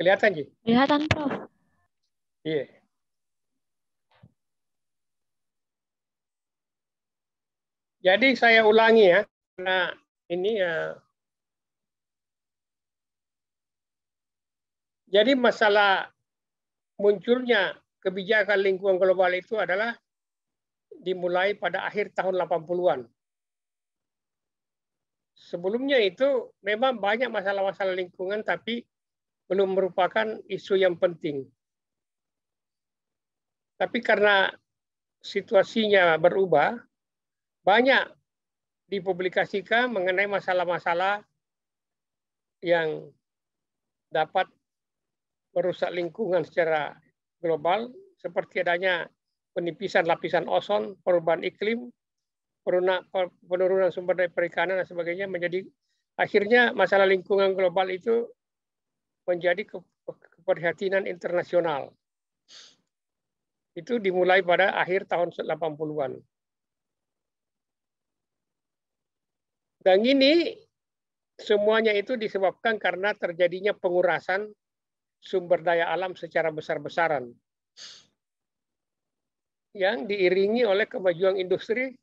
Kelihatan, Ji? Kelihatan, Prof. Iya. Jadi saya ulangi ya, karena ini ya. Jadi masalah munculnya kebijakan lingkungan global itu adalah dimulai pada akhir tahun 80-an. Sebelumnya itu memang banyak masalah-masalah lingkungan, tapi belum merupakan isu yang penting. Tapi karena situasinya berubah, banyak dipublikasikan mengenai masalah-masalah yang dapat merusak lingkungan secara global, seperti adanya penipisan lapisan ozon, perubahan iklim, penurunan sumber daya perikanan dan sebagainya, menjadi akhirnya masalah lingkungan global itu menjadi keprihatinan internasional. Itu dimulai pada akhir tahun 80-an. Dan ini semuanya itu disebabkan karena terjadinya pengurasan sumber daya alam secara besar-besaran yang diiringi oleh kemajuan industri,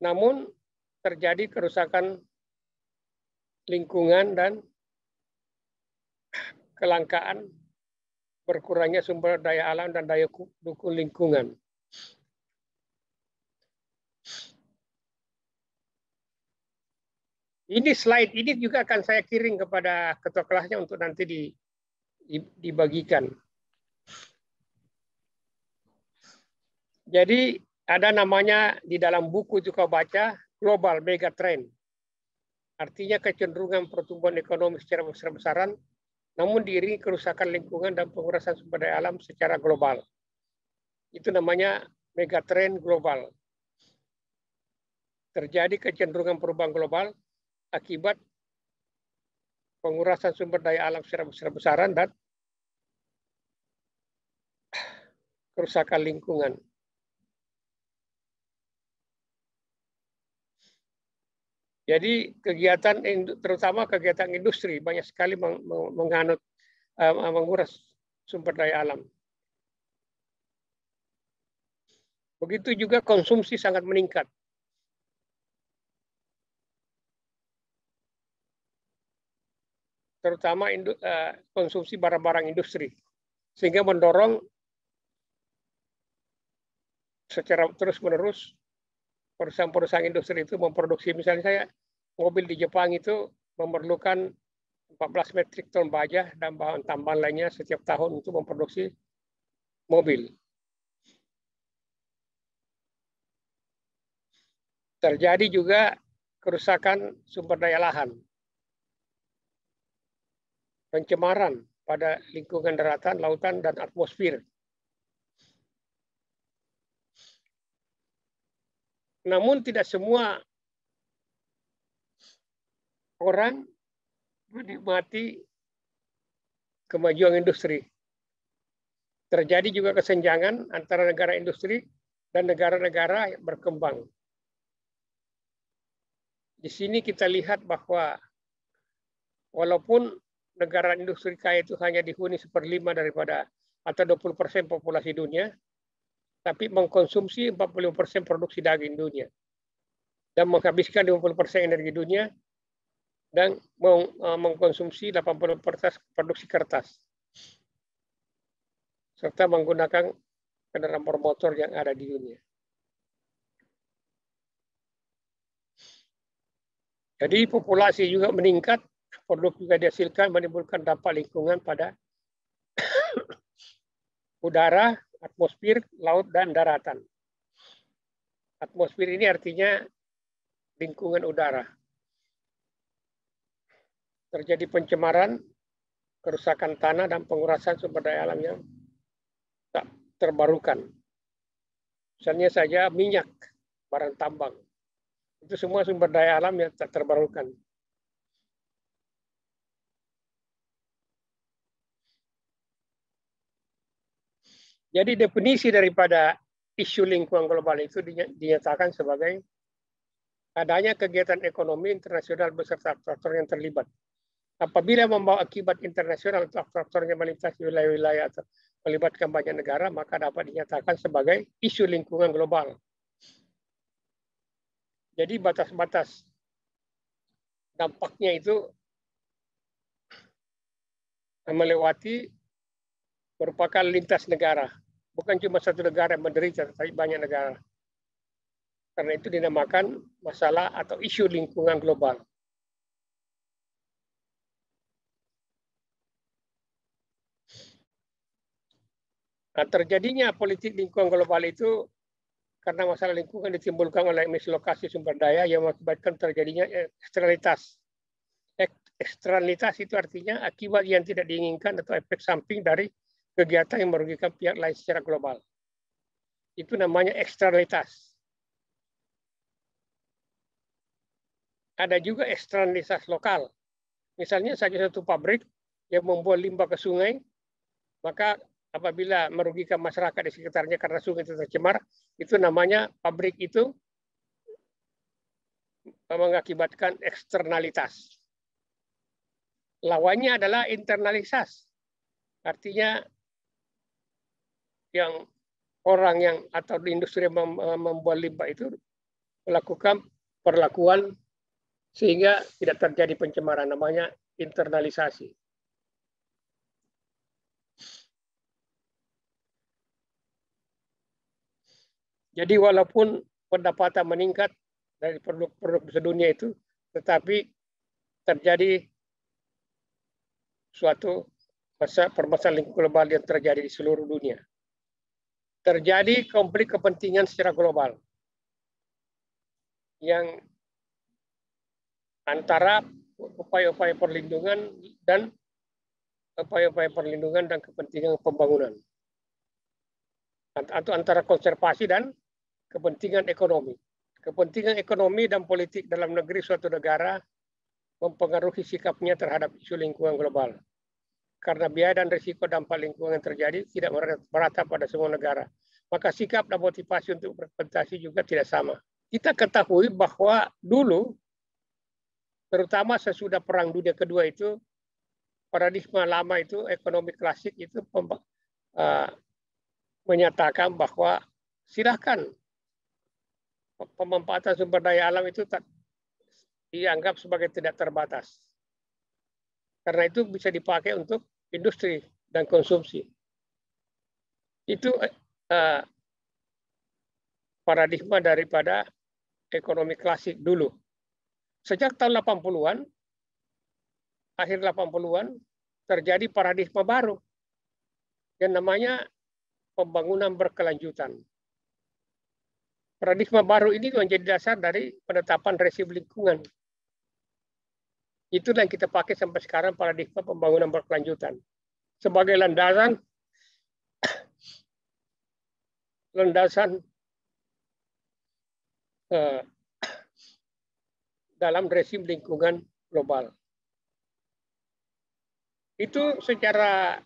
namun terjadi kerusakan lingkungan dan kelangkaan berkurangnya sumber daya alam dan daya dukung lingkungan. Ini slide ini juga akan saya kirim kepada ketua kelasnya untuk nanti dibagikan. Jadi ada namanya di dalam buku juga baca global mega trend. Artinya kecenderungan pertumbuhan ekonomi secara besar-besaran, namun diiringi kerusakan lingkungan dan pengurasan sumber daya alam secara global. Itu namanya mega trend global. Terjadi kecenderungan perubahan global akibat pengurasan sumber daya alam secara besar-besaran dan kerusakan lingkungan. Jadi kegiatan, terutama kegiatan industri, banyak sekali menguras sumber daya alam. Begitu juga konsumsi sangat meningkat. Terutama konsumsi barang-barang industri, sehingga mendorong secara terus-menerus perusahaan-perusahaan industri itu memproduksi. Misalnya saya mobil di Jepang itu memerlukan 14 metrik ton baja dan bahan tambahan lainnya setiap tahun untuk memproduksi mobil. Terjadi juga kerusakan sumber daya lahan, pencemaran pada lingkungan daratan, lautan, dan atmosfer. Namun tidak semua orang menikmati kemajuan industri. Terjadi juga kesenjangan antara negara industri dan negara-negara yang berkembang. Di sini kita lihat bahwa walaupun negara industri kaya itu hanya dihuni 1/5 daripada atau 20% populasi dunia, tapi mengkonsumsi 40% produksi daging dunia dan menghabiskan 20% energi dunia dan mengkonsumsi 80% produksi kertas serta menggunakan kendaraan bermotor yang ada di dunia. Jadi populasi juga meningkat, produk juga dihasilkan, menimbulkan dampak lingkungan pada udara, atmosfer, laut, dan daratan. Atmosfer ini artinya lingkungan udara. Terjadi pencemaran, kerusakan tanah, dan pengurasan sumber daya alam yang tak terbarukan. Misalnya saja minyak, barang tambang. Itu semua sumber daya alam yang tak terbarukan. Jadi definisi daripada isu lingkungan global itu dinyatakan sebagai adanya kegiatan ekonomi internasional beserta aktor yang terlibat Apabila membawa akibat internasional atau faktornya melintasi wilayah-wilayah atau melibatkan banyak negara, maka dapat dinyatakan sebagai isu lingkungan global. Jadi batas-batas dampaknya itu melewati merupakan lintas negara. Bukan cuma satu negara yang menderita, tapi banyak negara. Karena itu dinamakan masalah atau isu lingkungan global. Nah, terjadinya politik lingkungan global itu karena masalah lingkungan ditimbulkan oleh emisi lokasi sumber daya yang mengakibatkan terjadinya eksternalitas. Eksternalitas itu artinya akibat yang tidak diinginkan atau efek samping dari kegiatan yang merugikan pihak lain secara global. Itu namanya eksternalitas. Ada juga eksternalitas lokal. Misalnya saja satu pabrik yang membuang limbah ke sungai, maka apabila merugikan masyarakat di sekitarnya karena sungai itu tercemar, itu namanya pabrik itu mengakibatkan eksternalitas. Lawannya adalah internalitas. Artinya yang orang yang atau di industri yang membuang limbah itu melakukan perlakuan sehingga tidak terjadi pencemaran, namanya internalisasi. Jadi walaupun pendapatan meningkat dari produk-produk sedunia itu, tetapi terjadi suatu permasalahan lingkungan global yang terjadi di seluruh dunia. Terjadi konflik kepentingan secara global yang antara upaya-upaya perlindungan dan kepentingan pembangunan, atau antara konservasi dan kepentingan ekonomi. Kepentingan ekonomi dan politik dalam negeri suatu negara mempengaruhi sikapnya terhadap isu lingkungan global. Karena biaya dan risiko dampak lingkungan yang terjadi tidak merata pada semua negara. Maka sikap dan motivasi untuk berprestasi juga tidak sama. Kita ketahui bahwa dulu, terutama sesudah Perang Dunia Kedua itu, paradigma lama itu, ekonomi klasik itu menyatakan bahwa silakan pemanfaatan sumber daya alam itu dianggap sebagai tidak terbatas. Karena itu bisa dipakai untuk industri dan konsumsi. Itu paradigma daripada ekonomi klasik dulu. Sejak tahun 80-an, akhir 80-an, terjadi paradigma baru yang namanya pembangunan berkelanjutan. Paradigma baru ini menjadi dasar dari penetapan rezim lingkungan. Itulah yang kita pakai sampai sekarang, paradigma pembangunan berkelanjutan. Sebagai landasan dalam rezim lingkungan global. Itu secara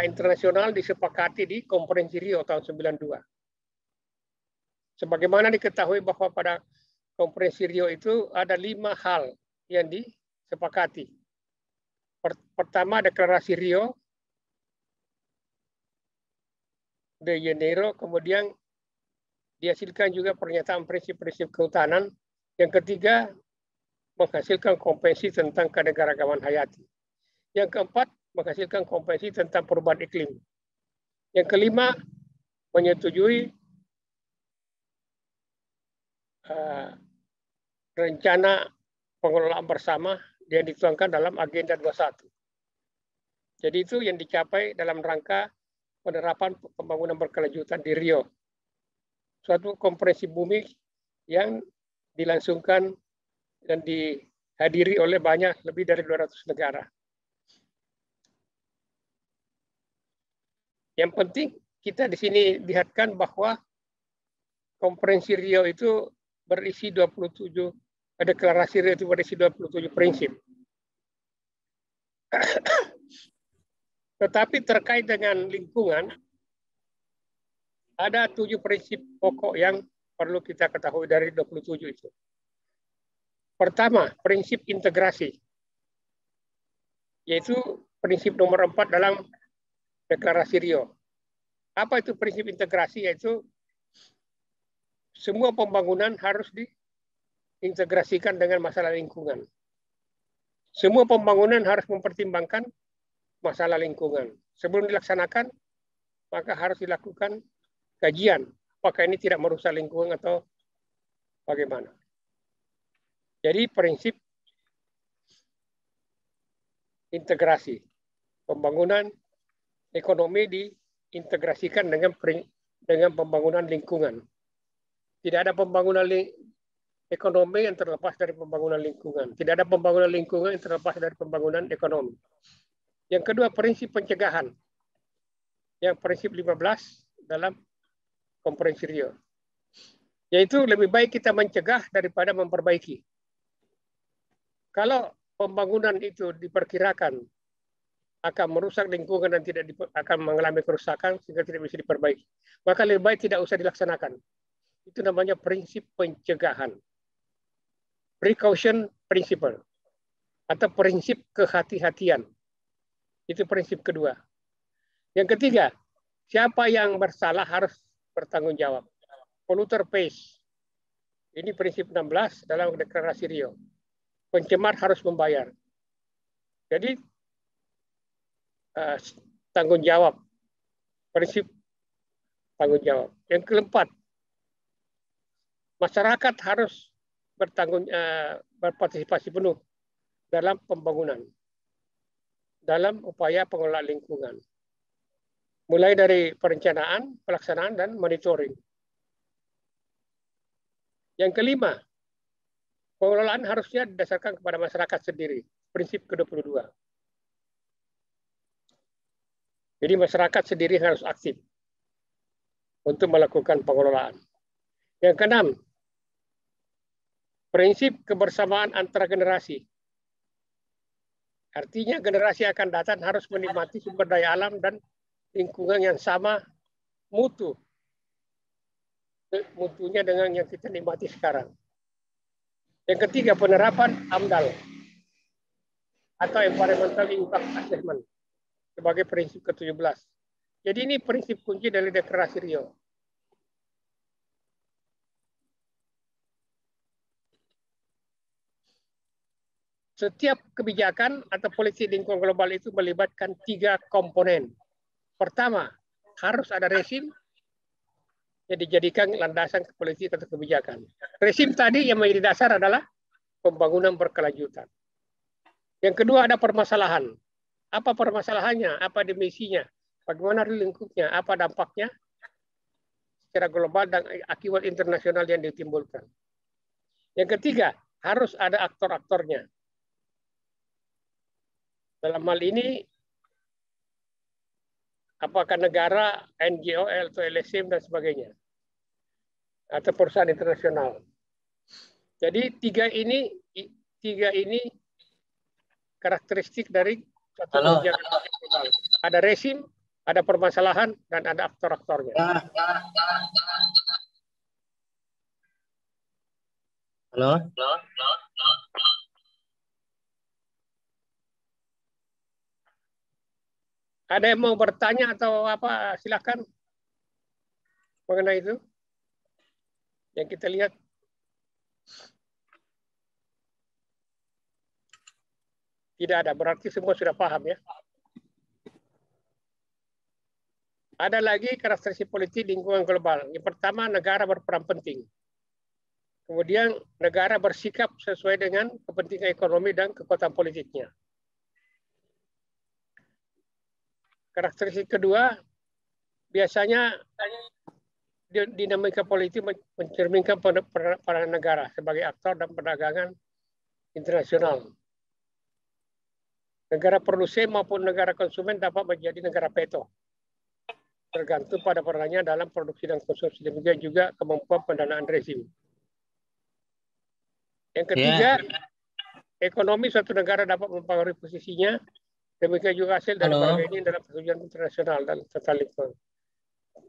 internasional disepakati di Konferensi Rio tahun 92. Sebagaimana diketahui bahwa pada Konferensi Rio itu ada 5 hal yang disepakati. Pertama, Deklarasi Rio de Janeiro, kemudian dihasilkan juga pernyataan prinsip-prinsip kehutanan. Yang ketiga, menghasilkan konvensi tentang keanekaragaman hayati. Yang keempat, menghasilkan konvensi tentang perubahan iklim. Yang kelima, menyetujui rencana pengelolaan bersama yang dituangkan dalam Agenda 21. Jadi itu yang dicapai dalam rangka penerapan pembangunan berkelanjutan di Rio. Suatu konferensi bumi yang dilangsungkan dan dihadiri oleh lebih dari 200 negara. Yang penting kita di sini lihatkan bahwa Konferensi Rio itu berisi 27, deklarasi Rio itu berisi 27 prinsip. Tetapi terkait dengan lingkungan, Ada 7 prinsip pokok yang perlu kita ketahui dari 27 itu. Pertama, prinsip integrasi, yaitu prinsip nomor 4 dalam Deklarasi Rio. Apa itu prinsip integrasi? Yaitu semua pembangunan harus diintegrasikan dengan masalah lingkungan. Semua pembangunan harus mempertimbangkan masalah lingkungan. Sebelum dilaksanakan, maka harus dilakukan kajian. Apakah ini tidak merusak lingkungan atau bagaimana. Jadi prinsip integrasi. Pembangunan ekonomi diintegrasikan dengan pembangunan lingkungan. Tidak ada pembangunan ekonomi yang terlepas dari pembangunan lingkungan. Tidak ada pembangunan lingkungan yang terlepas dari pembangunan ekonomi. Yang kedua, prinsip pencegahan. Yang prinsip 15 dalam Konferensi Rio. Yaitu lebih baik kita mencegah daripada memperbaiki. Kalau pembangunan itu diperkirakan akan merusak lingkungan dan tidak akan mengalami kerusakan sehingga tidak bisa diperbaiki, maka lebih baik tidak usah dilaksanakan. Itu namanya prinsip pencegahan. Precaution principle atau prinsip kehati-hatian. Itu prinsip kedua. Yang ketiga, siapa yang bersalah harus bertanggung jawab. Polluter pays. Ini prinsip 16 dalam Deklarasi Rio. Pencemar harus membayar. Jadi tanggung jawab. Prinsip tanggung jawab. Yang keempat, masyarakat harus berpartisipasi penuh dalam pembangunan, dalam upaya pengelolaan lingkungan. Mulai dari perencanaan, pelaksanaan, dan monitoring. Yang kelima, pengelolaan harusnya didasarkan kepada masyarakat sendiri. Prinsip ke-22. Jadi masyarakat sendiri harus aktif untuk melakukan pengelolaan. Yang keenam, prinsip kebersamaan antara generasi. Artinya generasi akan datang harus menikmati sumber daya alam dan lingkungan yang sama mutunya dengan yang kita nikmati sekarang. Yang ketiga, penerapan AMDAL atau Environmental Impact Assessment sebagai prinsip ke-17. Jadi ini prinsip kunci dari Deklarasi Rio. Setiap kebijakan atau politik lingkungan global itu melibatkan 3 komponen. Pertama, harus ada rezim yang dijadikan landasan ke politik atau kebijakan. Rezim tadi yang menjadi dasar adalah pembangunan berkelanjutan. Yang kedua, ada permasalahan. Apa permasalahannya? Apa dimensinya? Bagaimana lingkupnya? Apa dampaknya secara global dan akibat internasional yang ditimbulkan? Yang ketiga, harus ada aktor-aktornya. Dalam hal ini, apakah negara, NGO, atau LSM, dan sebagainya. Atau perusahaan internasional. Jadi tiga ini karakteristik dari satu kebijakan. Ada rezim, ada permasalahan, dan ada aktor-aktornya. Halo? Ada yang mau bertanya atau apa? Silakan mengenai itu. Yang kita lihat. Tidak ada, berarti semua sudah paham ya. Ada lagi karakteristik politik lingkungan global. Yang pertama, negara berperan penting. Kemudian negara bersikap sesuai dengan kepentingan ekonomi dan kekuatan politiknya. Karakteristik kedua, biasanya dinamika politik mencerminkan peran negara sebagai aktor dan perdagangan internasional. Negara produsen maupun negara konsumen dapat menjadi negara peto, tergantung pada perannya dalam produksi dan konsumsi. Demikian juga kemampuan pendanaan rezim. Yang ketiga, ekonomi suatu negara dapat mempengaruhi posisinya. Demikian juga hasil dari berbagai ini dalam perjanjian internasional dan tata lingkungan.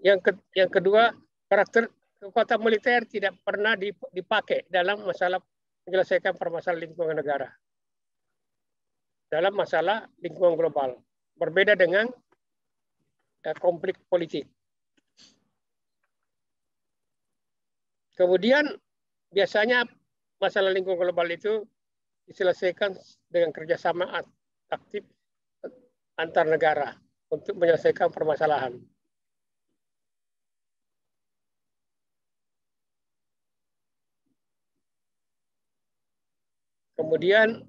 Yang kedua, karakter kekuatan militer tidak pernah dipakai dalam masalah menyelesaikan permasalahan lingkungan negara. Dalam masalah lingkungan global. Berbeda dengan konflik politik. Kemudian biasanya masalah lingkungan global itu diselesaikan dengan kerjasama aktif antar negara untuk menyelesaikan permasalahan. Kemudian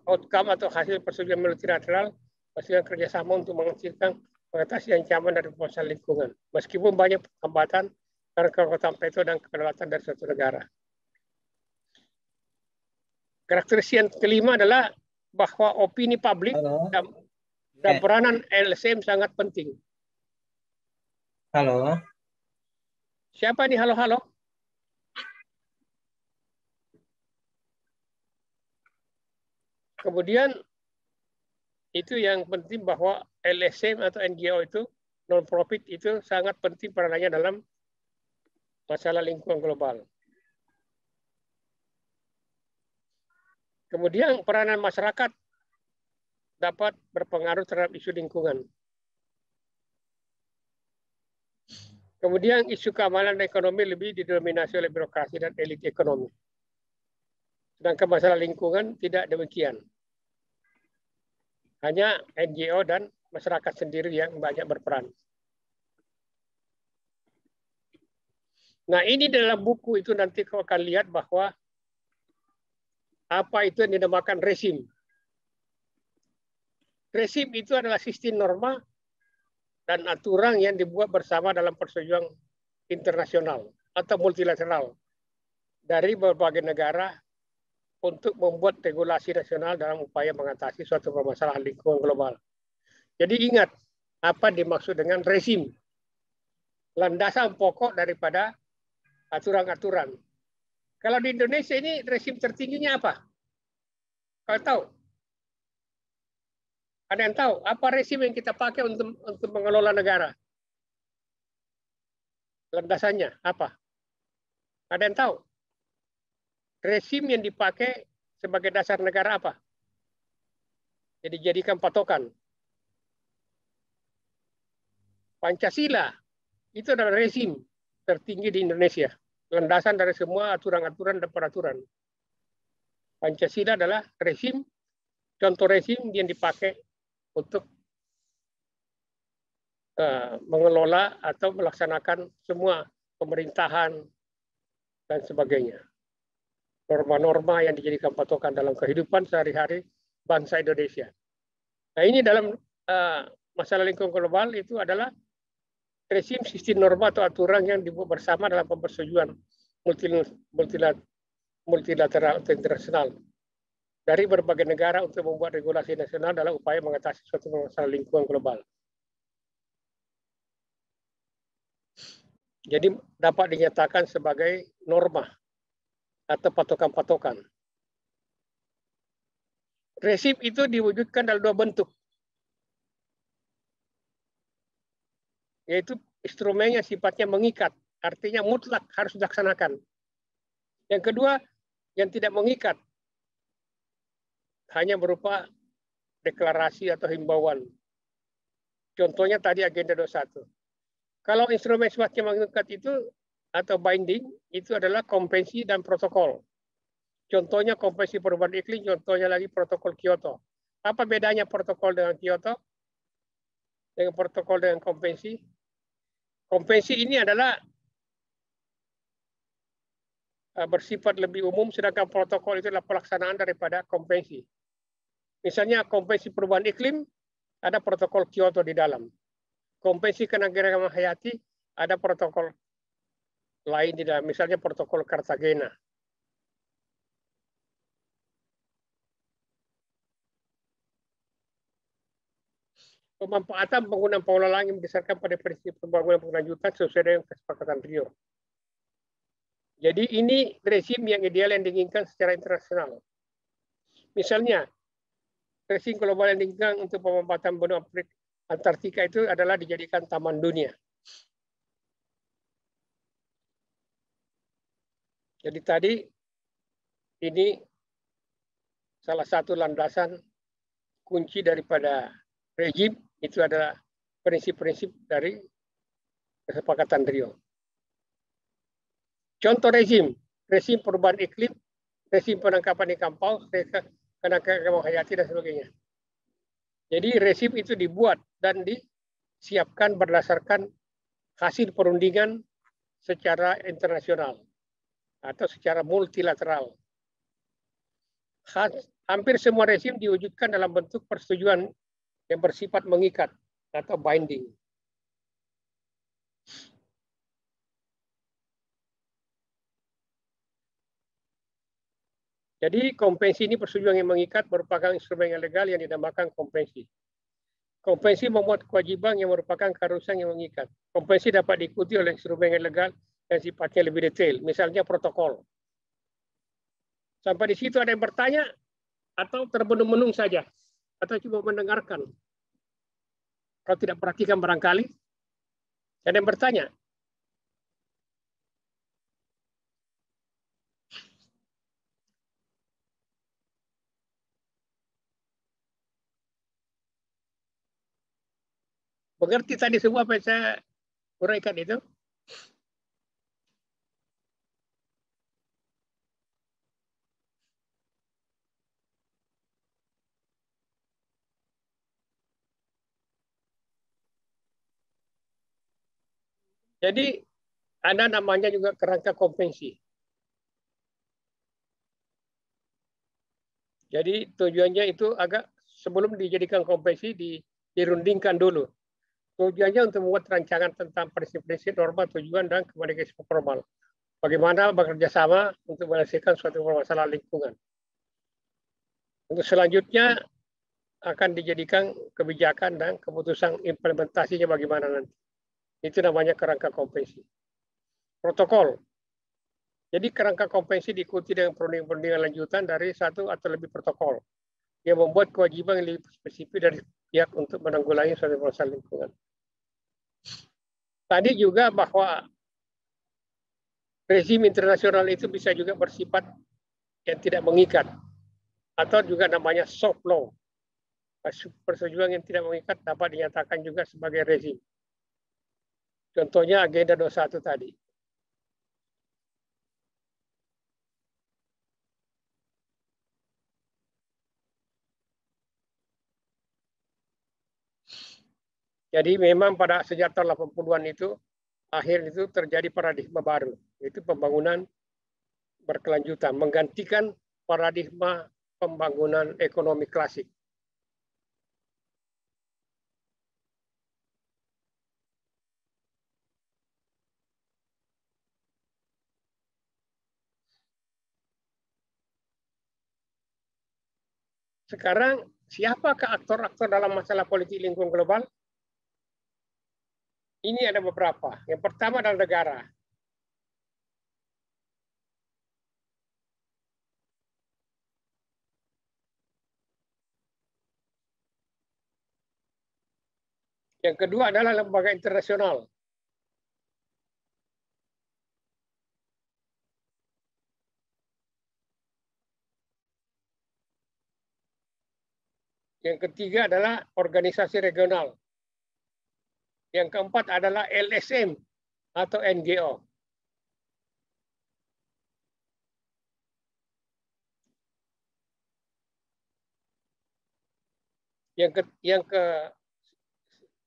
outcome atau hasil persetujuan multilateral hasil kerjasama untuk mengatasi ancaman dari permasalahan lingkungan. Meskipun banyak hambatan karena kekuatan veto dan kedaulatan dari suatu negara. Karakteristik yang kelima adalah bahwa opini publik dan peranan LSM sangat penting. Halo. Siapa nih halo-halo? Kemudian itu yang penting bahwa LSM atau NGO itu non-profit itu sangat penting peranannya dalam masalah lingkungan global. Kemudian peranan masyarakat dapat berpengaruh terhadap isu lingkungan. Kemudian isu keamanan ekonomi lebih didominasi oleh birokrasi dan elit ekonomi. Sedangkan masalah lingkungan tidak demikian. Hanya NGO dan masyarakat sendiri yang banyak berperan. Nah, ini dalam buku itu nanti kau akan lihat bahwa apa itu yang dinamakan rezim. Rezim itu adalah sistem norma dan aturan yang dibuat bersama dalam persetujuan internasional atau multilateral dari berbagai negara untuk membuat regulasi nasional dalam upaya mengatasi suatu permasalahan lingkungan global. Jadi ingat, apa dimaksud dengan rezim? Landasan pokok daripada aturan-aturan. Kalau di Indonesia ini rezim tertingginya apa? Kau tahu? Ada yang tahu? Apa rezim yang kita pakai untuk mengelola negara? Landasannya apa? Ada yang tahu? Rezim yang dipakai sebagai dasar negara apa? Jadi jadikan patokan. Pancasila itu adalah rezim tertinggi di Indonesia. Landasan dari semua aturan-aturan dan peraturan. Pancasila adalah rezim, contoh rezim yang dipakai untuk mengelola atau melaksanakan semua pemerintahan dan sebagainya. Norma-norma yang dijadikan patokan dalam kehidupan sehari-hari bangsa Indonesia. Nah, ini dalam masalah lingkungan global itu adalah rezim sistem norma atau aturan yang dibuat bersama dalam persetujuan multilateral atau internasional dari berbagai negara untuk membuat regulasi nasional dalam upaya mengatasi suatu masalah lingkungan global. Jadi dapat dinyatakan sebagai norma atau patokan-patokan. Rezim itu diwujudkan dalam dua bentuk, yaitu instrumennya sifatnya mengikat, artinya mutlak harus dilaksanakan. Yang kedua, yang tidak mengikat, hanya berupa deklarasi atau himbauan. Contohnya tadi agenda 21. Kalau instrumen sifatnya mengikat itu atau binding, itu adalah konvensi dan protokol. Contohnya konvensi perubahan iklim, contohnya lagi protokol Kyoto. Apa bedanya protokol dengan Kyoto? Dengan protokol dengan konvensi? Konvensi ini adalah bersifat lebih umum, sedangkan protokol itu adalah pelaksanaan daripada konvensi. Misalnya konvensi perubahan iklim, ada protokol Kyoto di dalam. Konvensi kenegaraan hayati, ada protokol lain di dalam, misalnya protokol Cartagena. Pemanfaatan penggunaan pola langit berdasarkan pada prinsip pembangunan berkelanjutan sesuai dengan kesepakatan Rio. Jadi ini rezim yang ideal yang diinginkan secara internasional. Misalnya, rezim global yang diinginkan untuk pemanfaatan benua Antartika itu adalah dijadikan taman dunia. Jadi tadi ini salah satu landasan kunci daripada rejim itu adalah prinsip-prinsip dari kesepakatan Rio. Contoh rezim perubahan iklim, rezim penangkapan ikan paus, penangkapan hayati dan sebagainya. Jadi rezim itu dibuat dan disiapkan berdasarkan hasil perundingan secara internasional atau secara multilateral. Hampir semua rezim diwujudkan dalam bentuk persetujuan yang bersifat mengikat atau binding. Jadi konvensi ini persetujuan yang mengikat merupakan instrumen yang legal yang dinamakan konvensi. Konvensi memuat kewajiban yang merupakan keharusan yang mengikat. Konvensi dapat diikuti oleh instrumen yang legal yang sifatnya lebih detail, misalnya protokol. Sampai di situ ada yang bertanya atau termenung-menung saja atau cuma mendengarkan. Kalau tidak perhatikan barangkali ada yang bertanya. Mengerti tadi semua apa yang saya uraikan itu? Jadi ada namanya juga kerangka konvensi. Jadi tujuannya itu agak sebelum dijadikan konvensi dirundingkan dulu. Tujuannya untuk membuat rancangan tentang prinsip-prinsip, norma, tujuan, dan komunikasi formal. Bagaimana bekerja sama untuk menyelesaikan suatu masalah lingkungan. Untuk selanjutnya akan dijadikan kebijakan dan keputusan implementasinya bagaimana nanti. Itu namanya kerangka konvensi. Protokol. Jadi kerangka konvensi diikuti dengan perundingan lanjutan dari satu atau lebih protokol yang membuat kewajiban yang lebih spesifik dari pihak untuk menanggulangi suatu masalah lingkungan. Tadi juga bahwa rezim internasional itu bisa juga bersifat yang tidak mengikat atau juga namanya soft law. Persetujuan yang tidak mengikat dapat dinyatakan juga sebagai rezim. Contohnya agenda 21 tadi. Jadi memang pada sejak tahun 80-an itu akhir itu terjadi paradigma baru, yaitu pembangunan berkelanjutan, menggantikan paradigma pembangunan ekonomi klasik. Sekarang siapakah aktor-aktor dalam masalah politik lingkungan global? Ini ada beberapa. Yang pertama adalah negara. Yang kedua adalah lembaga internasional. Yang ketiga adalah organisasi regional. Yang keempat adalah LSM atau NGO.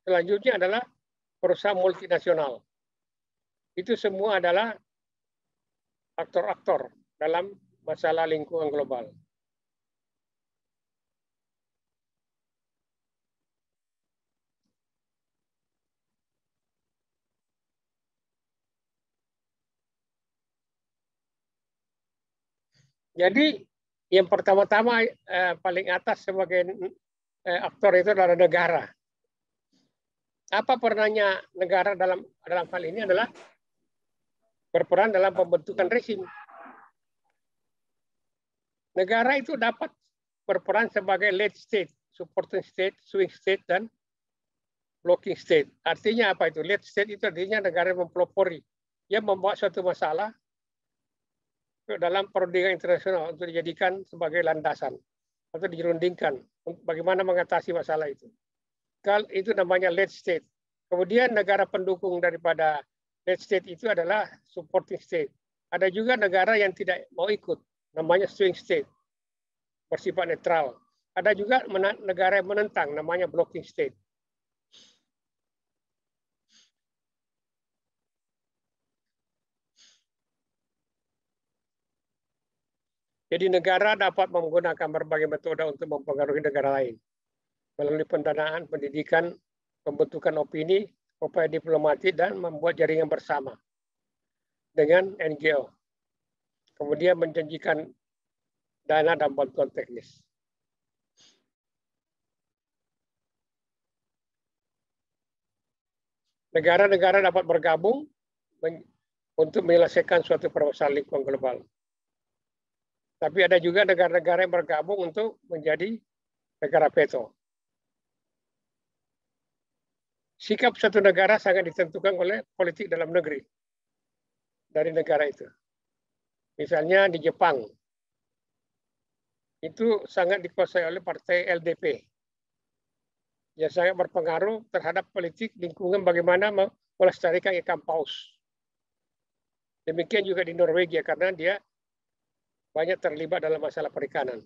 Selanjutnya adalah perusahaan multinasional. Itu semua adalah aktor-aktor dalam masalah lingkungan global. Jadi yang pertama-tama paling atas sebagai aktor itu adalah negara. Apa perannya negara dalam hal ini adalah berperan dalam pembentukan rezim. Negara itu dapat berperan sebagai lead state, supporting state, swing state, dan blocking state. Artinya apa itu? Lead state itu artinya negara yang mempelopori, yang membawa suatu masalah dalam perundingan internasional untuk dijadikan sebagai landasan atau dirundingkan bagaimana mengatasi masalah itu. Itu namanya lead state. Kemudian negara pendukung daripada lead state itu adalah supporting state. Ada juga negara yang tidak mau ikut, namanya swing state, bersifat netral. Ada juga negara yang menentang, namanya blocking state. Jadi negara dapat menggunakan berbagai metode untuk mempengaruhi negara lain. Melalui pendanaan, pendidikan, pembentukan opini, upaya diplomatik, dan membuat jaringan bersama dengan NGO. Kemudian menjanjikan dana dan bantuan teknis. Negara-negara dapat bergabung untuk menyelesaikan suatu permasalahan lingkungan global. Tapi ada juga negara-negara yang bergabung untuk menjadi negara veto. Sikap satu negara sangat ditentukan oleh politik dalam negeri dari negara itu. Misalnya di Jepang, itu sangat dikuasai oleh partai LDP. Yang sangat berpengaruh terhadap politik lingkungan bagaimana melestarikan ikan paus. Demikian juga di Norwegia karena dia banyak terlibat dalam masalah perikanan.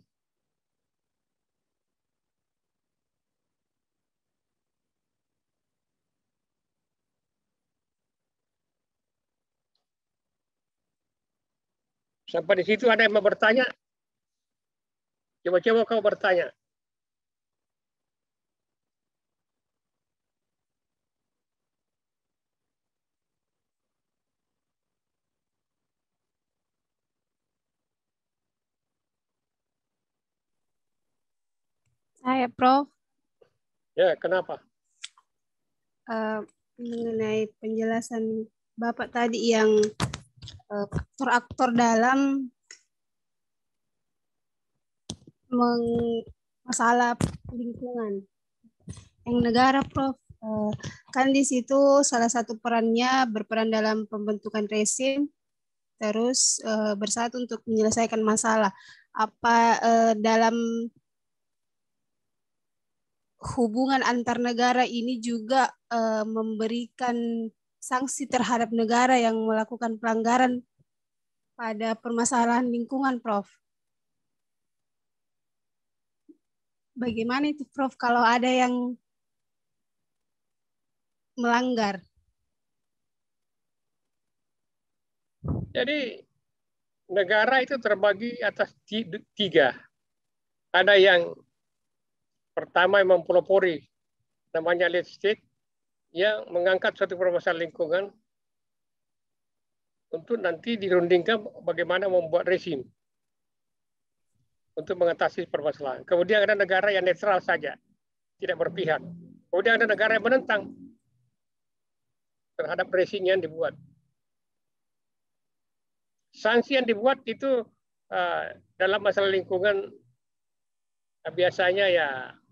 Sampai di situ ada yang mau bertanya? Coba-coba kau bertanya. Saya, Prof. Ya, kenapa? Mengenai penjelasan Bapak tadi yang aktor-aktor dalam masalah lingkungan. Yang negara, Prof. Kan di situ salah satu perannya berperan dalam pembentukan rezim, terus bersatu untuk menyelesaikan masalah. Apa dalam hubungan antar negara ini juga memberikan sanksi terhadap negara yang melakukan pelanggaran pada permasalahan lingkungan, Prof? Bagaimana itu, Prof, kalau ada yang melanggar? Jadi negara itu terbagi atas tiga. Ada yang pertama yang mempelopori, namanya lead state, yang mengangkat suatu permasalahan lingkungan untuk nanti dirundingkan bagaimana membuat rezim untuk mengatasi permasalahan. Kemudian ada negara yang netral saja, tidak berpihak. Kemudian ada negara yang menentang terhadap rezim yang dibuat. Sanksi yang dibuat itu dalam masalah lingkungan biasanya ya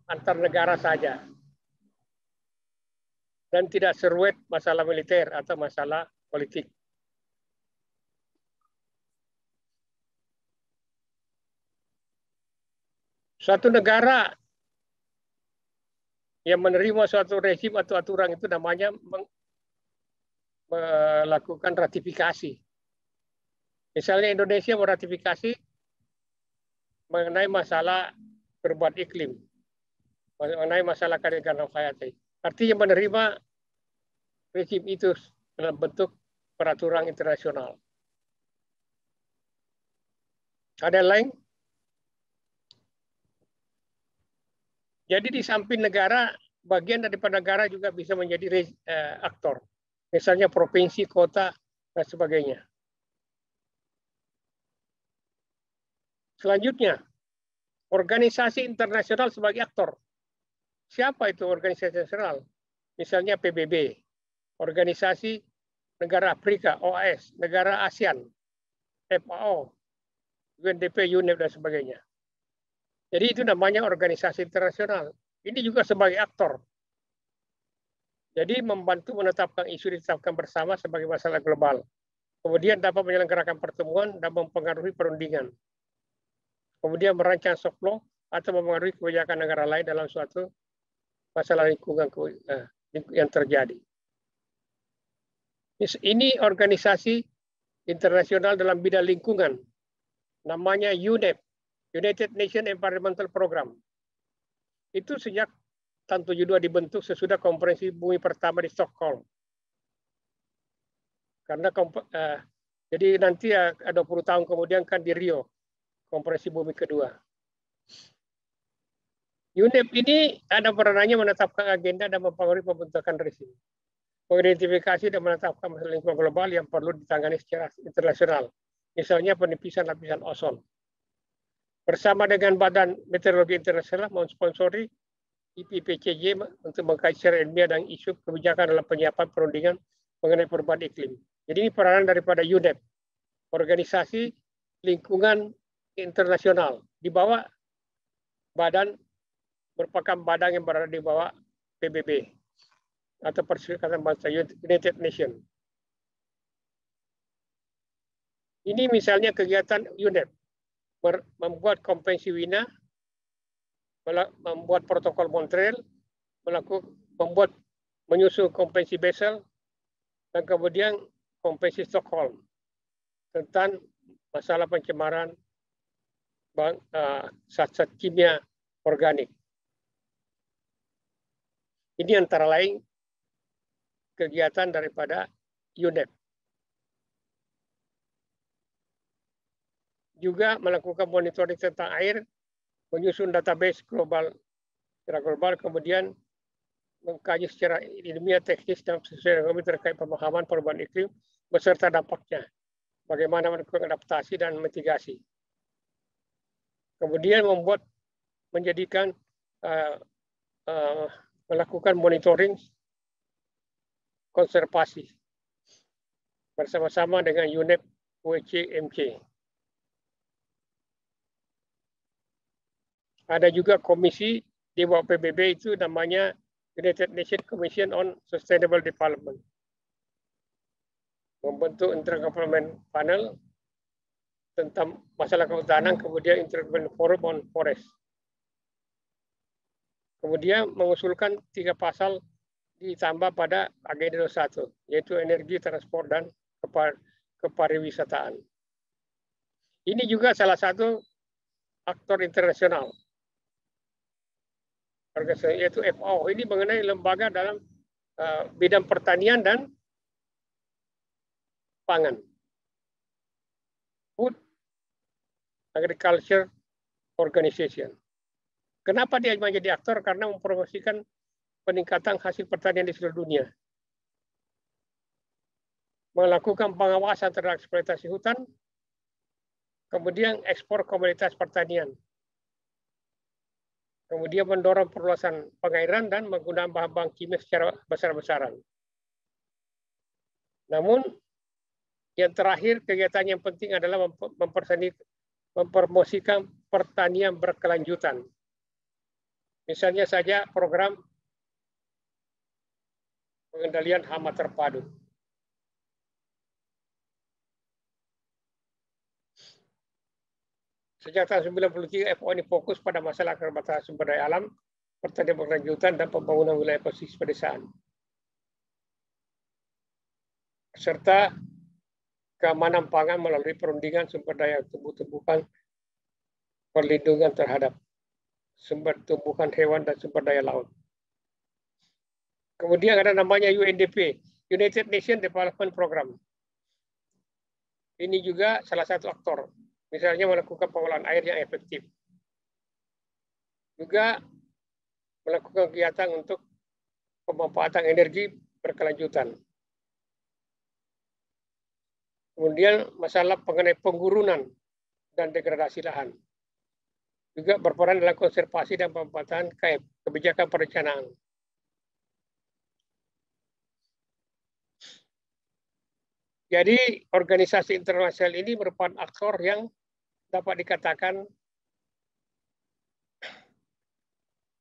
antar negara saja dan tidak seruit masalah militer atau masalah politik. Suatu negara yang menerima suatu rezim atau aturan itu namanya melakukan ratifikasi. Misalnya Indonesia meratifikasi mengenai masalah perubahan iklim, mengenai masalah keanekaragaman hayati. Artinya menerima rezim itu dalam bentuk peraturan internasional. Ada yang lain? Jadi di samping negara, bagian daripada negara juga bisa menjadi aktor. Misalnya provinsi, kota, dan sebagainya. Selanjutnya, organisasi internasional sebagai aktor. Siapa itu organisasi internasional? Misalnya PBB, organisasi negara Afrika, OAS, negara ASEAN, FAO, UNDP, UNEP, dan sebagainya. Jadi itu namanya organisasi internasional. Ini juga sebagai aktor. Jadi membantu menetapkan isu ditetapkan bersama sebagai masalah global. Kemudian dapat menyelenggarakan pertemuan dan mempengaruhi perundingan. Kemudian merancang soft law atau mempengaruhi kebijakan negara lain dalam suatu masalah lingkungan yang terjadi. Ini organisasi internasional dalam bidang lingkungan. Namanya UNEP, United Nations Environmental Program. Itu sejak tahun 72 dibentuk sesudah konferensi bumi pertama di Stockholm. Karena jadi nanti 20 tahun kemudian kan di Rio, konferensi bumi kedua. UNEP ini ada peranannya menetapkan agenda dan mempengaruhi pembentukan rezim, mengidentifikasi dan menetapkan masalah lingkungan global yang perlu ditangani secara internasional, misalnya penipisan lapisan ozon. Bersama dengan Badan Meteorologi Internasional mensponsori IPPCJ untuk mengkaji secara ilmiah dan isu kebijakan dalam penyiapan perundingan mengenai perubahan iklim. Jadi ini peranan daripada UNEP, organisasi lingkungan internasional, di bawah merupakan badan yang berada di bawah PBB atau Perserikatan Bangsa United Nations. Ini misalnya kegiatan UNEP, membuat konvensi Wina, membuat protokol Montreal, menyusun konvensi Basel, dan kemudian konvensi Stockholm tentang masalah pencemaran zat-zat kimia organik. Ini antara lain kegiatan daripada UNEP. Juga melakukan monitoring tentang air, menyusun database secara global, kemudian mengkaji secara ilmiah, teknis, dan sesuai ekonomi terkait pemahaman perubahan iklim beserta dampaknya, bagaimana melakukan adaptasi dan mitigasi. Kemudian melakukan monitoring konservasi bersama-sama dengan UNEP, WC, MC. Ada juga komisi di bawah PBB itu namanya United Nations Commission on Sustainable Development. Membentuk Intergovernmental Panel tentang masalah kehutanan, kemudian Intergovernmental Forum on Forest. Kemudian mengusulkan 3 pasal ditambah pada agenda 1, yaitu energi, transport, dan kepariwisataan. Ini juga salah satu aktor internasional, yaitu FAO. Ini mengenai lembaga dalam bidang pertanian dan pangan. Food Agriculture Organization. Kenapa dia menjadi aktor? Karena mempromosikan peningkatan hasil pertanian di seluruh dunia. Melakukan pengawasan terhadap eksploitasi hutan, kemudian ekspor komoditas pertanian. Kemudian mendorong perluasan pengairan dan menggunakan bahan-bahan kimia secara besar-besaran. Namun, yang terakhir, kegiatan yang penting adalah mempromosikan pertanian berkelanjutan. Misalnya saja program pengendalian hama terpadu. Sejak tahun 1993, FAO ini fokus pada masalah keterbatasan sumber daya alam, pertanian berkelanjutan, dan pembangunan wilayah pesisir pedesaan, serta keamanan pangan melalui perundingan sumber daya tumbuh-tumbuhan, perlindungan terhadap sumber tumbuhan hewan dan sumber daya laut. Kemudian ada namanya UNDP, United Nations Development Program. Ini juga salah satu aktor. Misalnya melakukan pengolahan air yang efektif. Juga melakukan kegiatan untuk pemanfaatan energi berkelanjutan. Kemudian masalah mengenai penggurunan dan degradasi lahan. Juga berperan dalam konservasi dan pemanfaatan kebijakan perencanaan. Jadi organisasi internasional ini merupakan aktor yang dapat dikatakan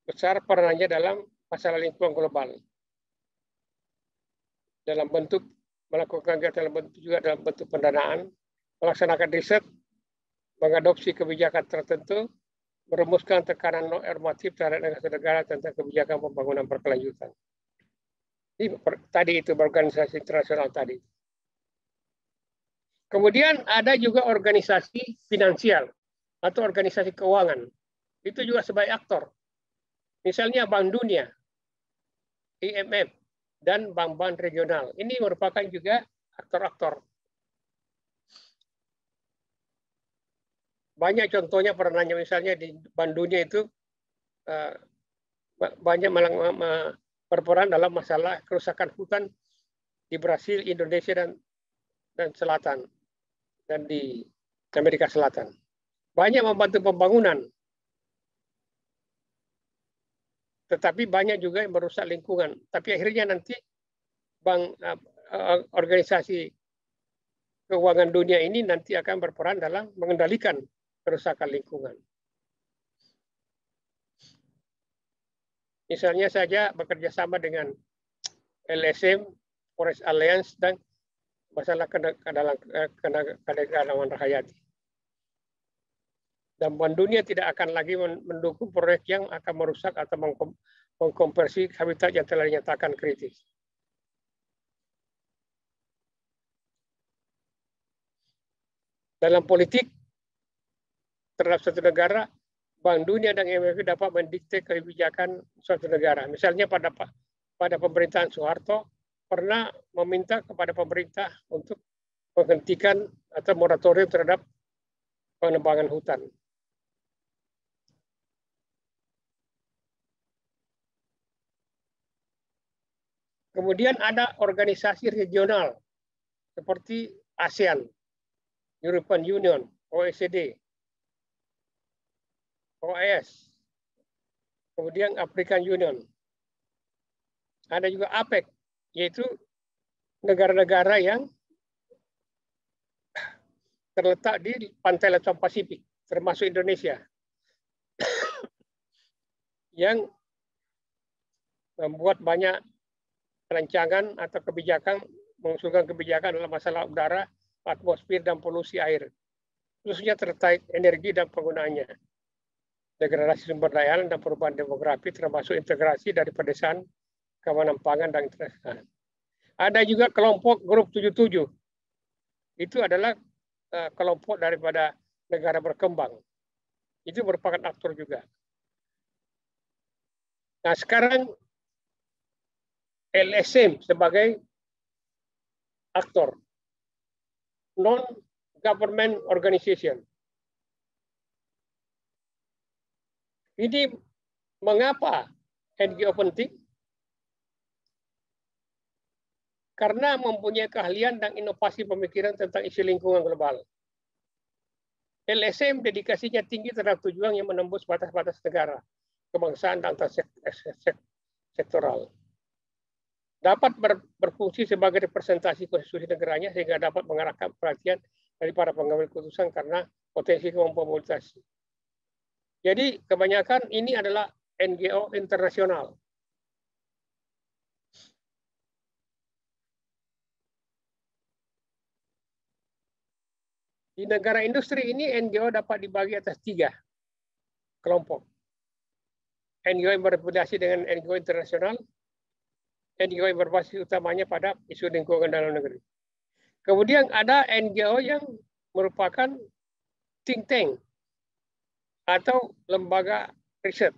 besar peranannya dalam masalah lingkungan global. Dalam bentuk melakukan kegiatan dalam bentuk pendanaan, melaksanakan riset, mengadopsi kebijakan tertentu, merumuskan tekanan normatif terhadap negara tentang kebijakan pembangunan berkelanjutan. Ini tadi itu organisasi internasional tadi. Kemudian ada juga organisasi finansial atau organisasi keuangan. Itu juga sebagai aktor. Misalnya Bank Dunia, IMF, dan bank-bank regional. Ini merupakan juga aktor-aktor. Banyak contohnya pernahnya misalnya di Bank Dunia itu banyak berperan dalam masalah kerusakan hutan di Brasil, Indonesia, dan Selatan, dan di Amerika Selatan. Banyak membantu pembangunan, tetapi banyak juga yang merusak lingkungan. Tapi akhirnya nanti organisasi keuangan dunia ini nanti akan berperan dalam mengendalikan kerusakan lingkungan. Misalnya saja bekerja sama dengan LSM, Forest Alliance, dan masalah keanekaragaman hayati. Dan Bank Dunia tidak akan lagi mendukung proyek yang akan merusak atau mengkonversi habitat yang telah dinyatakan kritis. Dalam politik terhadap suatu negara, Bank Dunia dan IMF dapat mendikte kebijakan suatu negara. Misalnya pada pemerintahan Soeharto pernah meminta kepada pemerintah untuk menghentikan atau moratorium terhadap penebangan hutan. Kemudian ada organisasi regional seperti ASEAN, European Union, OECD, OAS, kemudian African Union. Ada juga APEC, yaitu negara-negara yang terletak di pantai Laut Pasifik, termasuk Indonesia, yang membuat banyak rancangan atau kebijakan, mengusulkan kebijakan dalam masalah udara, atmosfer, dan polusi air, khususnya terkait energi dan penggunaannya, degradasi sumber daya alam dan perubahan demografi, termasuk integrasi dari pedesaan, keamanan pangan, dan internasional. Ada juga kelompok grup 77. Itu adalah kelompok daripada negara berkembang. Itu merupakan aktor juga. Nah, sekarang LSM sebagai aktor, non-government organization. Ini mengapa NGO penting? Karena mempunyai keahlian dan inovasi pemikiran tentang isu lingkungan global. LSM dedikasinya tinggi terhadap tujuan yang menembus batas-batas negara, kebangsaan, dan sektoral. Dapat berfungsi sebagai representasi konstitusi negaranya sehingga dapat mengarahkan perhatian dari para pengambil keputusan karena potensi kemampuan mobilisasi. Jadi kebanyakan ini adalah NGO internasional. Di negara industri ini NGO dapat dibagi atas 3 kelompok. NGO yang berafiliasi dengan NGO internasional, NGO yang berbasis utamanya pada isu lingkungan dalam negeri. Kemudian ada NGO yang merupakan think tank atau lembaga riset,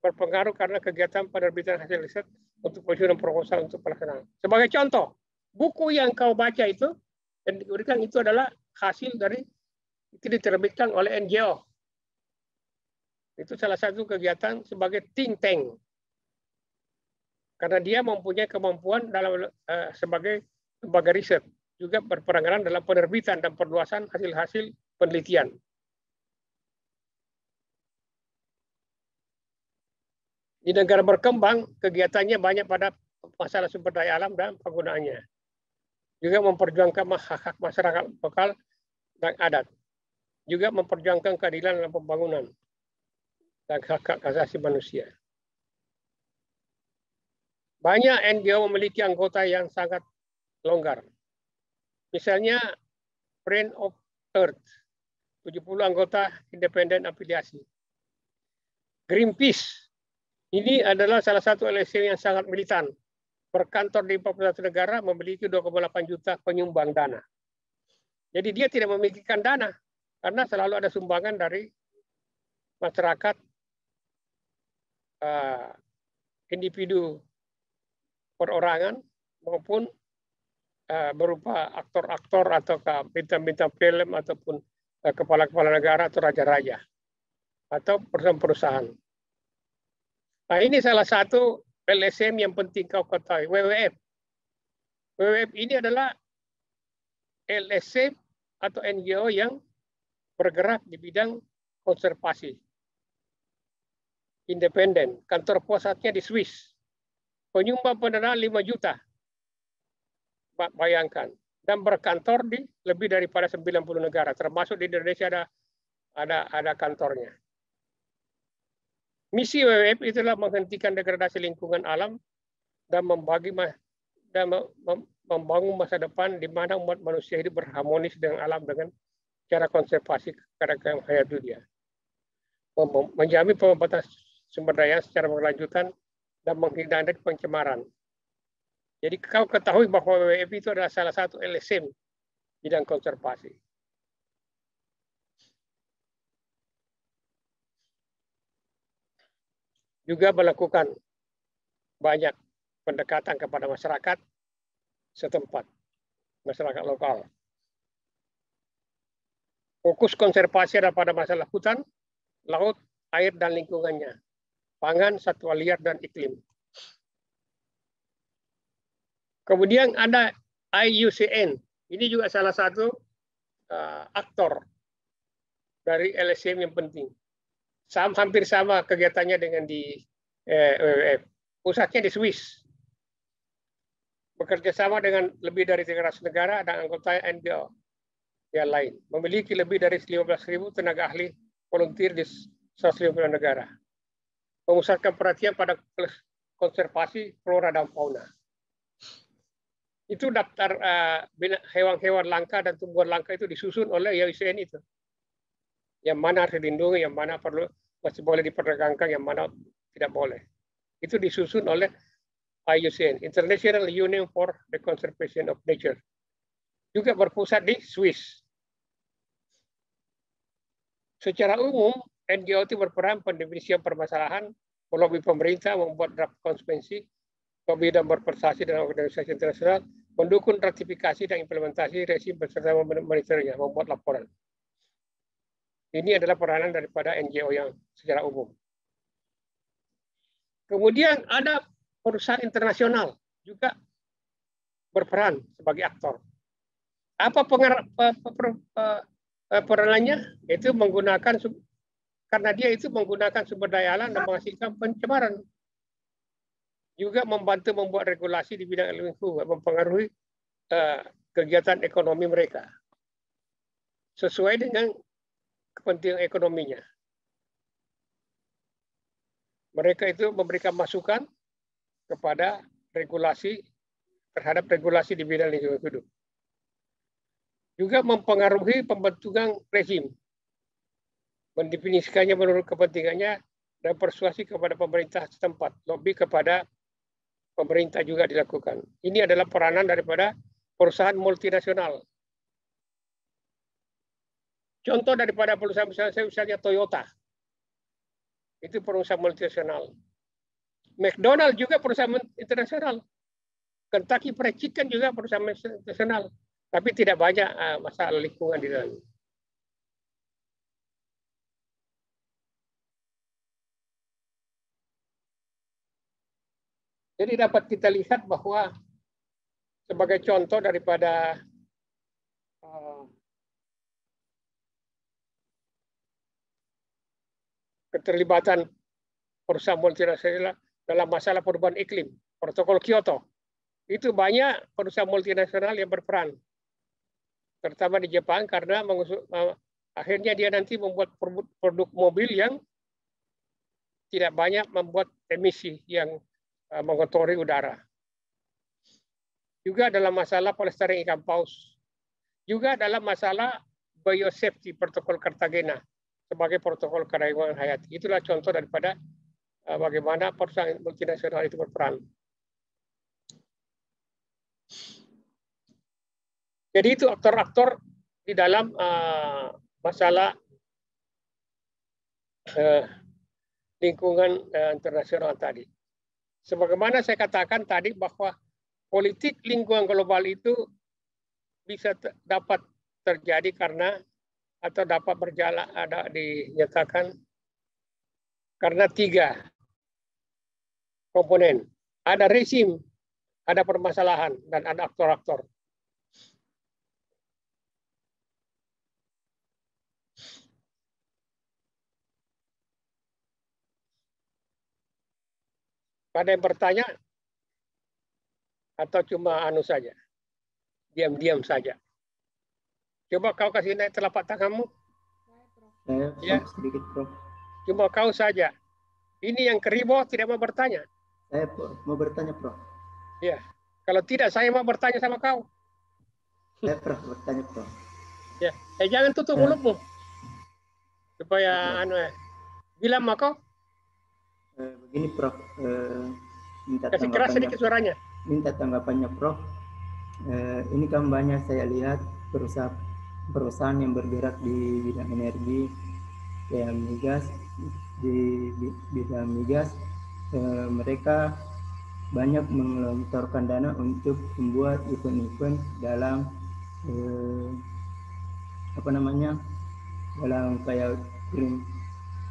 berpengaruh karena kegiatan penerbitan hasil riset untuk penyusunan proposal untuk pelaksanaan. Sebagai contoh, buku yang kau baca itu dan diberikan itu adalah hasil dari itu diterbitkan oleh NGO. Itu salah satu kegiatan sebagai think tank. Karena dia mempunyai kemampuan dalam sebagai lembaga riset, juga berperan dalam penerbitan dan perluasan hasil-hasil penelitian. Di negara berkembang, kegiatannya banyak pada masalah sumber daya alam dan penggunaannya. Juga memperjuangkan hak-hak masyarakat lokal dan adat. Juga memperjuangkan keadilan dalam pembangunan dan hak-hak asasi manusia. Banyak NGO memiliki anggota yang sangat longgar. Misalnya Friends of Earth, 70 anggota independen afiliasi. Greenpeace, ini adalah salah satu LSM yang sangat militan. Berkantor di 41 negara, memiliki 2,8 juta penyumbang dana. Jadi dia tidak memikirkan dana, karena selalu ada sumbangan dari masyarakat, individu perorangan, maupun berupa aktor-aktor atau bintang-bintang film ataupun kepala-kepala negara atau raja-raja atau perusahaan-perusahaan. Nah, ini salah satu LSM yang penting kau ketahui, WWF. WWF ini adalah LSM atau NGO yang bergerak di bidang konservasi. Independen, kantor pusatnya di Swiss. Penyumbang pendanaan 5 juta. Bayangkan. Dan berkantor di lebih daripada 90 negara, termasuk di Indonesia ada kantornya. Misi WWF itulah menghentikan degradasi lingkungan alam dan membangun masa depan di mana umat manusia hidup berharmonis dengan alam dengan cara konservasi keanekaragaman hayati dunia. Menjamin pemerataan sumber daya secara berkelanjutan dan menghindari pencemaran. Jadi kau ketahui bahwa WWF itu adalah salah satu LSM bidang konservasi. Juga melakukan banyak pendekatan kepada masyarakat setempat, masyarakat lokal. Fokus konservasi adalah pada masalah hutan, laut, air, dan lingkungannya, pangan, satwa liar, dan iklim. Kemudian ada IUCN, ini juga salah satu aktor dari LSM yang penting. Hampir sama kegiatannya dengan di WWF. Pusatnya di Swiss. Bekerja sama dengan lebih dari 300 negara dan anggota NGO yang lain. Memiliki lebih dari 15.000 tenaga ahli volunteer di 150 negara. Memusatkan perhatian pada konservasi flora dan fauna. Itu daftar hewan-hewan langka dan tumbuhan langka itu disusun oleh IUCN itu. Yang mana harus dilindungi, yang mana masih boleh diperdagangkan, yang mana tidak boleh. Itu disusun oleh IUCN, International Union for the Conservation of Nature. Juga berpusat di Swiss. Secara umum, NGO itu berperan pendefinisian permasalahan, melobi pemerintah, membuat draft konvensi, lobby dan berprestasi dalam organisasi internasional, mendukung ratifikasi dan implementasi rezim beserta monitornya, membuat laporan. Ini adalah peranan daripada NGO yang secara umum. Kemudian ada perusahaan internasional juga berperan sebagai aktor. Apa peranannya? Itu karena dia itu menggunakan sumber daya alam dan menghasilkan pencemaran. Juga membantu membuat regulasi di bidang lingkungan, mempengaruhi kegiatan ekonomi mereka sesuai dengan kepentingan ekonominya. Mereka itu memberikan masukan kepada terhadap regulasi di bidang lingkungan hidup. Juga mempengaruhi pembentukan rezim, mendefinisikannya menurut kepentingannya dan persuasi kepada pemerintah setempat, lobby kepada pemerintah juga dilakukan. Ini adalah peranan daripada perusahaan multinasional. Contoh daripada perusahaan misalnya Toyota. Itu perusahaan multinasional. McDonald juga perusahaan internasional. Kentucky Fried Chicken juga perusahaan internasional. Tapi tidak banyak masalah lingkungan di dalamnya. Jadi dapat kita lihat bahwa sebagai contoh daripada keterlibatan perusahaan multinasional dalam masalah perubahan iklim, protokol Kyoto, itu banyak perusahaan multinasional yang berperan, terutama di Jepang karena akhirnya dia nanti membuat produk mobil yang tidak banyak membuat emisi yang mengotori udara. Juga dalam masalah pelestarian ikan paus Juga dalam masalah biosafety protokol Cartagena sebagai protokol keanekaragaman hayati. Itulah contoh daripada bagaimana perusahaan multinasional itu berperan. Jadi itu aktor-aktor di dalam masalah lingkungan internasional tadi. Sebagaimana saya katakan tadi bahwa politik lingkungan global itu bisa dapat terjadi karena atau dapat berjalan dinyatakan karena 3 komponen. Ada rezim, ada permasalahan, dan ada aktor-aktor. Ada yang bertanya atau cuma anu saja? Diam-diam saja. Coba kau kasih naik telapak tanganmu. Saya sedikit, Prof. Cuma kau saja. Ini yang keribo tidak mau bertanya. Saya mau bertanya, Prof. Ya. Kalau tidak, saya mau bertanya sama kau. Saya Prof bertanya, Prof. Ya. Jangan tutup mulutmu. Supaya bilang sama kau. Begini, Prof. Minta kasih keras sedikit suaranya. Minta tanggapannya, Prof. Ini kan banyak saya lihat perusahaan yang bergerak di bidang energi, kayak migas, di bidang migas, mereka banyak menggelontorkan dana untuk membuat event-event dalam dalam kayak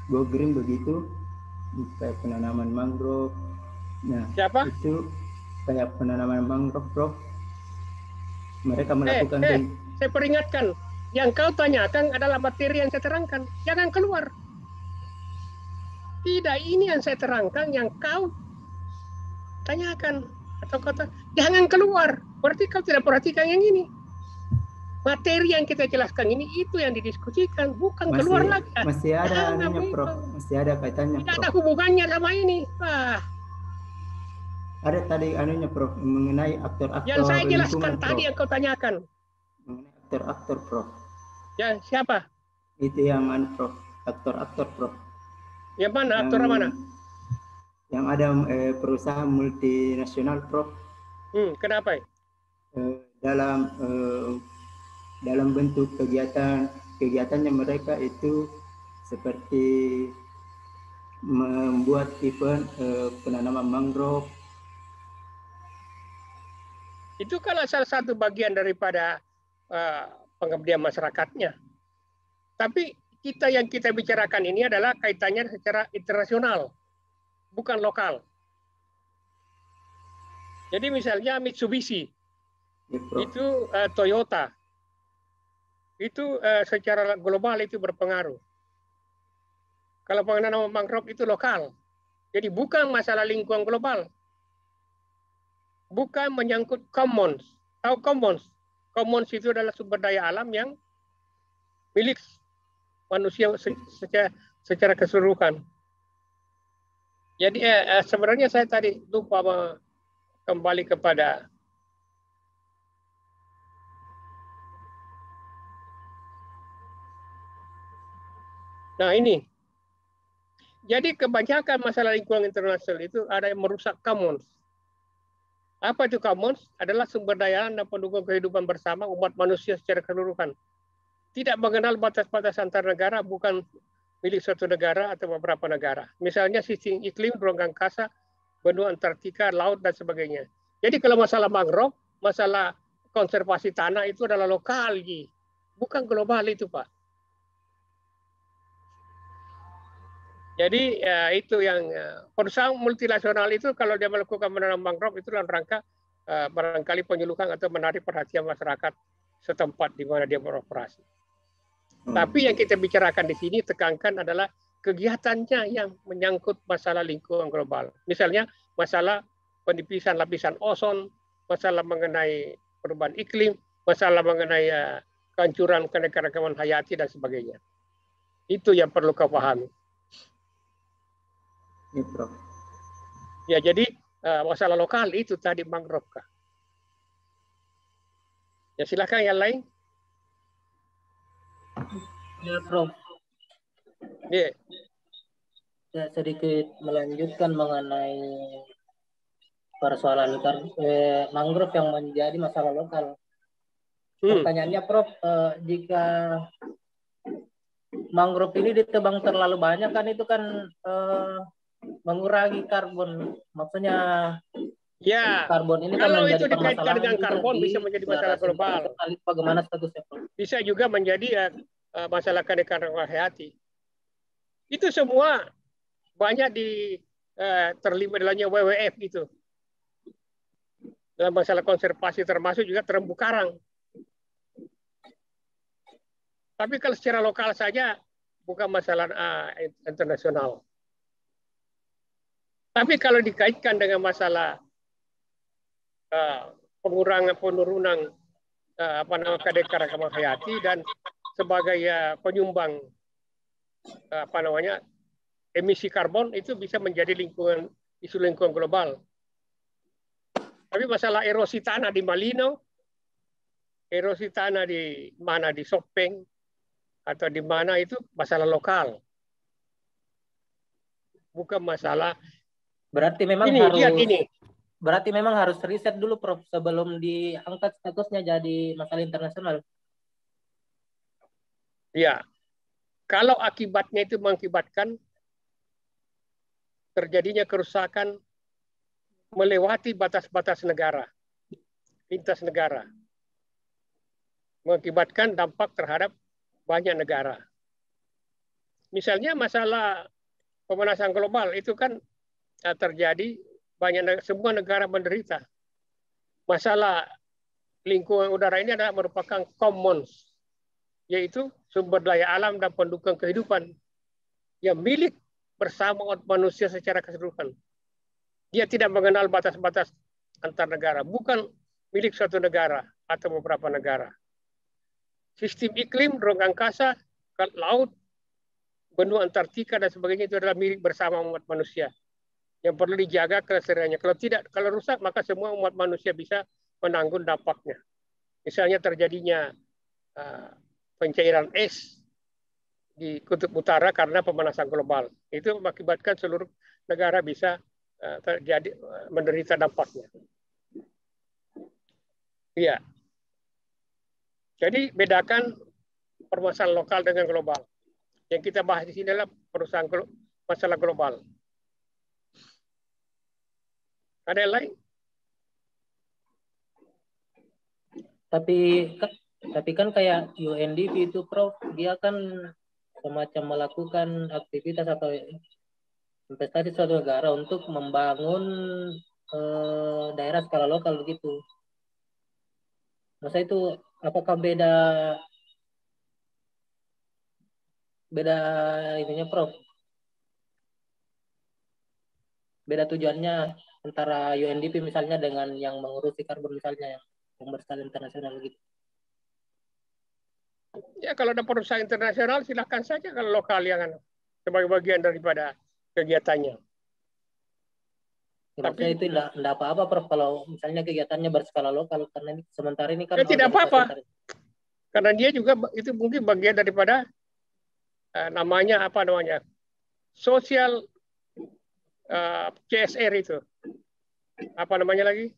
go green begitu, kayak penanaman mangrove. Nah, siapa? Itu kayak penanaman mangrove, Prof. Mereka melakukan saya peringatkan, yang kau tanyakan adalah materi yang saya terangkan. Jangan keluar. Tidak, ini yang saya terangkan, yang kau tanyakan atau kata jangan keluar. Berarti kau tidak perhatikan yang ini. Materi yang kita jelaskan ini itu yang didiskusikan, bukan keluar lagi. Masih ada anunya, Prof. Masih ada kaitannya, Prof. Tidak ada hubungannya sama ini. Ada tadi anunya, Prof, mengenai aktor-aktor yang saya jelaskan lingkungan, tadi, Prof. yang kau tanyakan. Mengenai aktor-aktor, Prof. Ya, siapa? Itu yang mana, Prof? Aktor-aktor, Prof. Yang mana? Aktor mana? Yang ada perusahaan multinasional, Prof. Kenapa? Dalam bentuk kegiatannya mereka itu seperti membuat event penanaman mangrove. Itu kalau salah satu bagian daripada pengabdian masyarakatnya. Tapi yang kita bicarakan ini adalah kaitannya secara internasional, bukan lokal. Jadi misalnya Mitsubishi, ya, itu Toyota, itu secara global itu berpengaruh. Kalau penanaman mangrove itu lokal. Jadi bukan masalah lingkungan global. Bukan menyangkut commons. Tahu commons? Commons itu adalah sumber daya alam yang milik manusia secara keseluruhan. Jadi sebenarnya saya tadi lupa kembali kepada ini. Jadi kebanyakan masalah lingkungan internasional itu ada yang merusak commons. Apa itu commons? Adalah sumber daya alam dan pendukung kehidupan bersama umat manusia secara keseluruhan. Tidak mengenal batas-batas antar negara, bukan milik suatu negara atau beberapa negara. Misalnya sistem iklim, rongga angkasa, benua Antartika, laut, dan sebagainya. Jadi kalau masalah mangrove, masalah konservasi tanah itu adalah lokal, bukan global itu, Pak. Jadi itu yang perusahaan multinasional itu kalau dia melakukan menanam mangrove itu dalam rangka barangkali penyuluhan atau menarik perhatian masyarakat setempat di mana dia beroperasi. Tapi yang kita bicarakan di sini tekankan adalah kegiatannya yang menyangkut masalah lingkungan global. Misalnya masalah penipisan lapisan ozon, masalah mengenai perubahan iklim, masalah mengenai kehancuran keanekaragaman hayati dan sebagainya. Itu yang perlu kau pahami. Ya, Prof. Ya, jadi masalah lokal itu tadi mangrove. Ya, silakan yang lain. Ya, Prof. Yeah. Saya sedikit melanjutkan mengenai persoalan mangrove yang menjadi masalah lokal. Pertanyaannya, Prof, jika mangrove ini ditebang terlalu banyak kan itu kan mengurangi karbon. Maksudnya ya, karbon ini kan kalau menjadi itu dikaitkan permasalahan dengan juga karbon di bisa menjadi masalah global. Bagaimana statusnya, Prof? Bisa juga menjadi masalah keanekaragaman hayati. Itu semua banyak terlibat dalamnya WWF gitu. Dalam masalah konservasi termasuk juga terumbu karang. Tapi kalau secara lokal saja bukan masalah internasional. Tapi kalau dikaitkan dengan masalah penurunan keanekaragaman hayati dan sebagai penyumbang emisi karbon, itu bisa menjadi isu lingkungan global. Tapi masalah erosi tanah di Malino, erosi tanah di mana di Sopeng atau di mana itu masalah lokal, bukan masalah. Berarti memang Berarti memang harus riset dulu, Prof, sebelum diangkat statusnya jadi masalah internasional. Ya, kalau akibatnya itu mengakibatkan terjadinya kerusakan melewati batas-batas negara, lintas negara, mengakibatkan dampak terhadap banyak negara. Misalnya masalah pemanasan global itu kan terjadi semua negara menderita. Masalah lingkungan udara ini adalah merupakan commons, yaitu sumber daya alam dan pendukung kehidupan yang milik bersama manusia secara keseluruhan. Dia tidak mengenal batas-batas antar negara, bukan milik suatu negara atau beberapa negara. Sistem iklim, ruang angkasa, laut, benua Antartika dan sebagainya itu adalah milik bersama umat manusia yang perlu dijaga kelestariannya. Kalau rusak maka semua umat manusia bisa menanggung dampaknya. Misalnya terjadinya pencairan es di kutub utara karena pemanasan global. Itu mengakibatkan seluruh negara bisa menderita dampaknya. Iya. Jadi bedakan permasalahan lokal dengan global. Yang kita bahas di sini adalah masalah global. Ada yang lain? Tapi kan kayak UNDP itu, Prof, dia kan semacam melakukan aktivitas atau investasi suatu negara untuk membangun daerah skala lokal begitu. Masa itu apakah beda ininya, Prof? Beda tujuannya antara UNDP misalnya dengan yang mengurusi karbon misalnya yang berskala internasional gitu. Ya kalau ada perusahaan internasional silakan saja, kalau lokal yang sebagai bagian daripada kegiatannya. Ya, tapi itu tidak apa-apa, Prof, kalau misalnya kegiatannya berskala lokal, karena sementara ini kan tidak apa-apa. Karena dia juga itu mungkin bagian daripada namanya sosial CSR itu. Apa namanya lagi?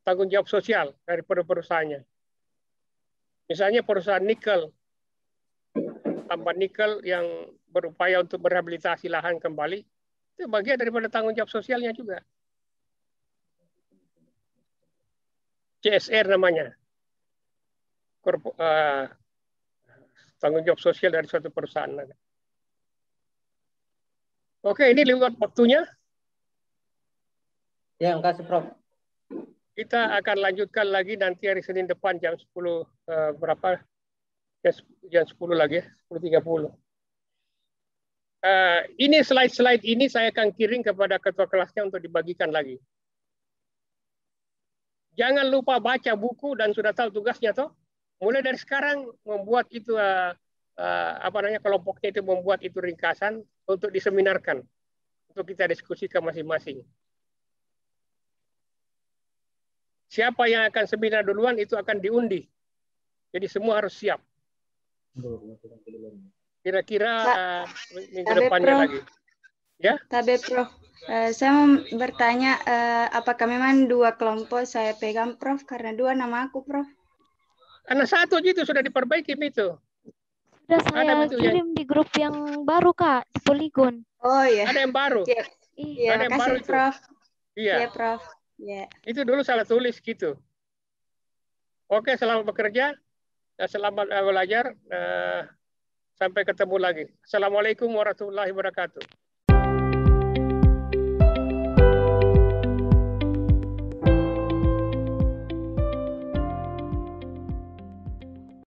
Tanggung jawab sosial dari perusahaannya. Misalnya perusahaan nikel, tambang nikel yang berupaya untuk merehabilitasi lahan kembali, itu bagian daripada tanggung jawab sosialnya juga. CSR namanya. Tanggung jawab sosial dari suatu perusahaan. Oke, ini lewat waktunya. Ya, terima kasih, Prof. Kita akan lanjutkan lagi nanti hari Senin depan jam 10 berapa? Jam 10 lagi, 10.30. Ini slide-slide ini saya akan kirim kepada ketua kelasnya untuk dibagikan lagi. Jangan lupa baca buku dan sudah tahu tugasnya toh. Mulai dari sekarang membuat itu kelompoknya itu membuat itu ringkasan untuk diseminarkan, untuk kita diskusikan masing-masing. Siapa yang akan seminar duluan itu akan diundi. Jadi semua harus siap. Kira-kira minggu Tabe, depannya Prof. lagi. Ya? Tabe, Prof. Saya mau bertanya, apakah memang 2 kelompok saya pegang, Prof? Karena 2 nama aku, Prof. Karena 1 itu sudah diperbaiki itu. Sudah Ada saya itu ya. kirim di grup yang baru, Kak, di Polygon. Oh iya. Ada yang baru. Iya, Iya. Ada yang baru makasih, itu. Prof. Iya. Iya, Prof. Iya. Itu dulu salah tulis gitu. Oke, selamat bekerja. Selamat belajar. Sampai ketemu lagi. Assalamualaikum warahmatullahi wabarakatuh.